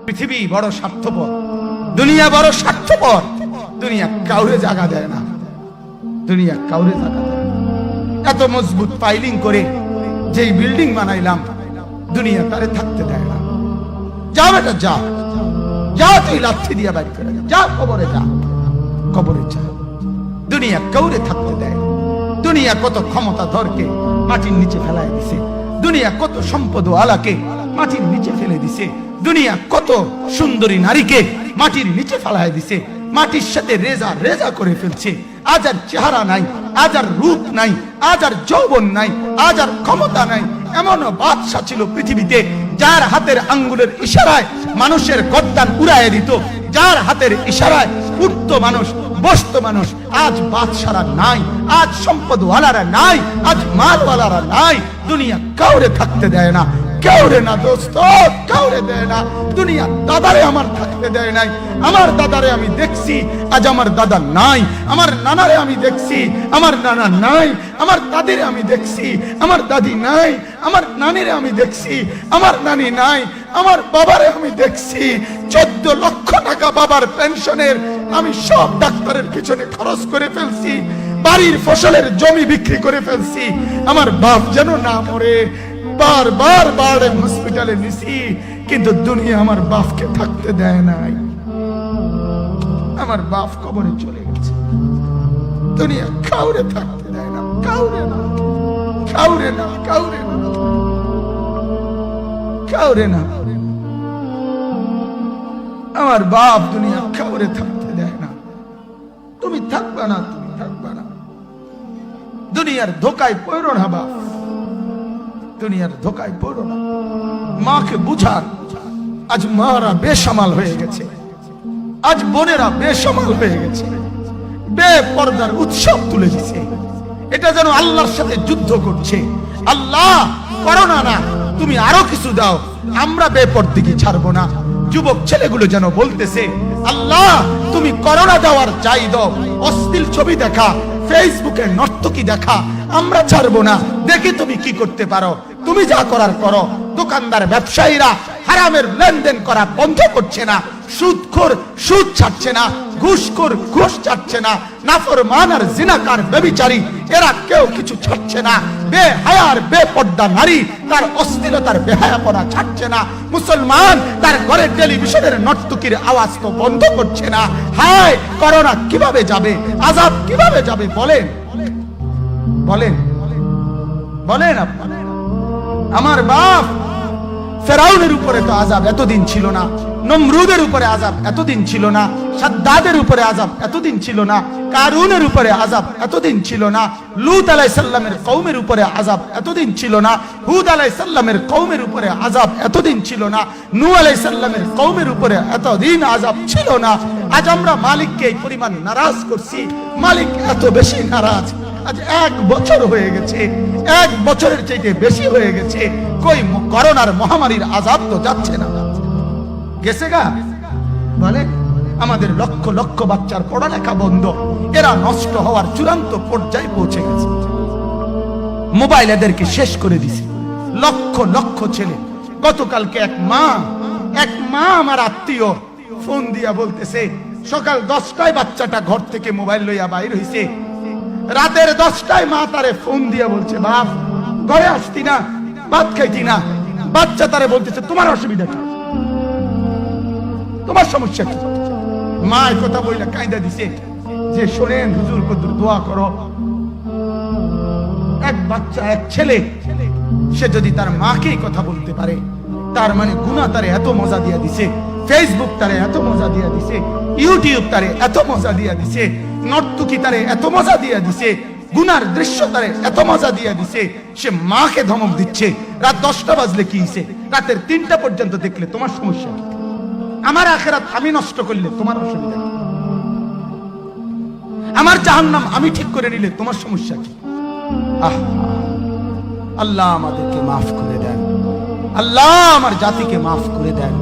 পৃথিবী বড় স্বার্থপর, দুনিয়া বড় স্বার্থপর। দুনিয়া কাউরে জায়গা দেয় না, দুনিয়া কাউরে জায়গা দেয় না। এত মজবুত পাইলিং করে যেই বিল্ডিং বানাইলাম, দুনিয়া তারে থাকতে দেয় না। যা বেটা যা, যা তুই লাথি দিয়া বাড়ি করে যা, কবরে যা, কবরে যা। দুনিয়া কাউরে থাকতে দেয় না। দুনিয়া কত ক্ষমতা ধরকে মাটির নিচে ফেলায় দিছে, দুনিয়া কত সম্পদ আলাকে মাটির নিচে ফেলে দিছে, দুনিয়া কত সুন্দরী নারীকে মাটির নিচে ফেলায় দিছে, মাটির সাথে রেজা রেজা করে ফেলছে। আজ আর চেহারা নাই, আজ আর রূপ নাই, আজ আর যৌবন নাই, আজ আর ক্ষমতা নাই। এমন বাদশা ছিল পৃথিবীতে যার হাতের আঙ্গুলের ইশারায় মানুষের গর্দান উড়াইয়া দিত, যার হাতের ইশারায় উঠত মানুষ, বসত মানুষ। আজ বাদশারা নাই, আজ সম্পদওয়ালারা নাই, আজ মালওয়ালারা নাই। দুনিয়া কাউরে থাকতে দেয় না, কাউরে না দোস্ত, কাউরে দেয় না। দুনিয়া দাদারে আমার থাকতে দেয় নাই। আমার দাদারে আমি দেখছি, আজ আমার দাদা নাই। আমার নানারে আমি দেখছি, আমার নানা নাই। আমার দাদিরে আমি দেখছি, আমার দাদি নাই। আমার নানিরে আমি দেখছি, আমার নানি নাই। আমার বাবারে আমি দেখছি, 14 লক্ষ টাকা বাবার পেনশনের আমি সব ডাক্তারের পিছনে খরচ করে ফেলছি, বাড়ির ফসলের জমি বিক্রি করে ফেলছি। আমার বাপ যেন না মরে বারবার বারে হসপিটালে নিছি, কিন্তু দুনিয়া আমার বাপকে থাকতে দেয় নাই। আমার বাপ কবরে চলে গেছে। দুনিয়া কাউরে থাকতে দেয় না, কাউরে না, কাউরে না, কাউরে না, কাউরে না। আমার বাপ দুনিয়া কাউরে থাকতে দেয় না। তুমি থাকবা না, তুমি থাকবা না। দুনিয়ার ধোকায় পড়ো না বাপ, দুনিয়ার ধোকায় পড়ো না। মাকে বুঝান, আজ মারা বেসামাল হয়ে গেছে, আজ বোনেরা বেসামাল হয়ে গেছে, বেপরদার উৎসব তুলে দিছে। এটা যেন আল্লাহর সাথে যুদ্ধ করছে। আল্লাহ করোনা না, তুমি আরো কিছু দাও, আমরা বেপরদিকে ছাড়বো না। যুবক ছেলেগুলো যেন বলতেছে, আল্লাহ তুমি করোনা দেওয়ার চাই দাও, অশ্লীল ছবি দেখা, ফেসবুকে নর্তকী দেখা আমরা ছাড়বো না। দেখি তুমি কি করতে পারো, তুমি যা করার করো। দোকানদার ব্যবসায়ীরা হারামের লেনদেন করা বন্ধ করছে না, সুদখোর সুদ ছাড়ছে না, ঘুষখোর ঘুষ ছাড়ছে না, নাফরমান আর জিনাকার ব্যভিচারী এরা কেউ কিছু ছাড়ছে না। বেহায়ার বেপর্দা নারী তার অশ্লীলতার বেহায়াপনা ছাড়ছে না। মুসলমান তার ঘরের টেলিভিশনের নর্তকীর আওয়াজ তো বন্ধ করছে না। হায় করোনা কিভাবে যাবে, আযাব কিভাবে যাবে বলেন, বলেন, বলেন আপনারা। আমার বাপ ফেরাউনের উপরে তো আযাব এতদিন ছিল না, নমরুদের উপরে আযাব এতদিন ছিল না, সাদ্দাদের উপরে আযাব এতদিন ছিল না, কারুনের উপরে আযাব এতদিন ছিল না, লূত আলাইহিস সালামের কওমের উপরে আযাব এতদিন ছিল না, হুদ আলাইহিস সালামের কওমের উপরে আযাব এতদিন ছিল না, নূহ আলাইহিস সালামের কওমের উপরে এতদিন আযাব ছিল না। আজ আমরা মালিককে এই পরিমাণ নারাজ করছি, মালিক এত বেশি নারাজ। আজ 1 বছর হয়ে গেছে, 1 বছরের চাইতে বেশি হয়ে গেছে, কই করোনার মহামারীর আযাব তো যাচ্ছে না, গেছে গা বলে। আমাদের লক্ষ লক্ষ বাচ্চার পড়ালেখা বন্ধ, এরা নষ্ট হওয়ার চূড়ান্ত পর্যায়ে পৌঁছে গেছে। মোবাইল এদেরকে শেষ করে দিছে। লক্ষ লক্ষ ছেলে। গতকালকে এক মা আমার আত্মীয় ফোন দিয়া বলতেছে, সকাল 10টায় বাচ্চাটা ঘর থেকে মোবাইল লইয়া বাইর হইছে, রাতের 10টায় মা তারে ফোন দিয়া বলছে, বাপ ঘরে আসতি না, ভাত খাইতি না। বাচ্চা তারে বলতেছে, তোমার অসুবিধা কি, তোমার সমস্যা কি? মা এই কথা বইলা কাঁদা দিছে যে, শোনেন হুজুর কদ্দুর দোয়া করো। এক বাচ্চা, এক ছেলে, সে যদি তার মাকে কথা বলতে পারে, তার মানে গুনাহ তারে এত মজা দিয়া দিছে, ফেসবুক তারে এত মজা দিয়া দিছে, ইউটিউব তারে এত মজা দিয়া দিছে, নর্তকী তারে এত মজা দিয়া দিছে, গুনার দৃশ্য তারে এত মজা দিয়া দিছে, সে মাকে ধমক দিচ্ছে। রাত 10টা বাজলে কি হইছে, রাতের 3টা পর্যন্ত দেখলে তোমার সমস্যা কি? আমার আখিরাত আমি নষ্ট করলে তোমার অসুবিধা কি? আমার জাহান্নাম আমি ঠিক করে নিলে তোমার সমস্যা কি? আল্লাহ আমাদেরকে মাফ করে দেন, আল্লাহ আমার জাতিকে মাফ করে দেন।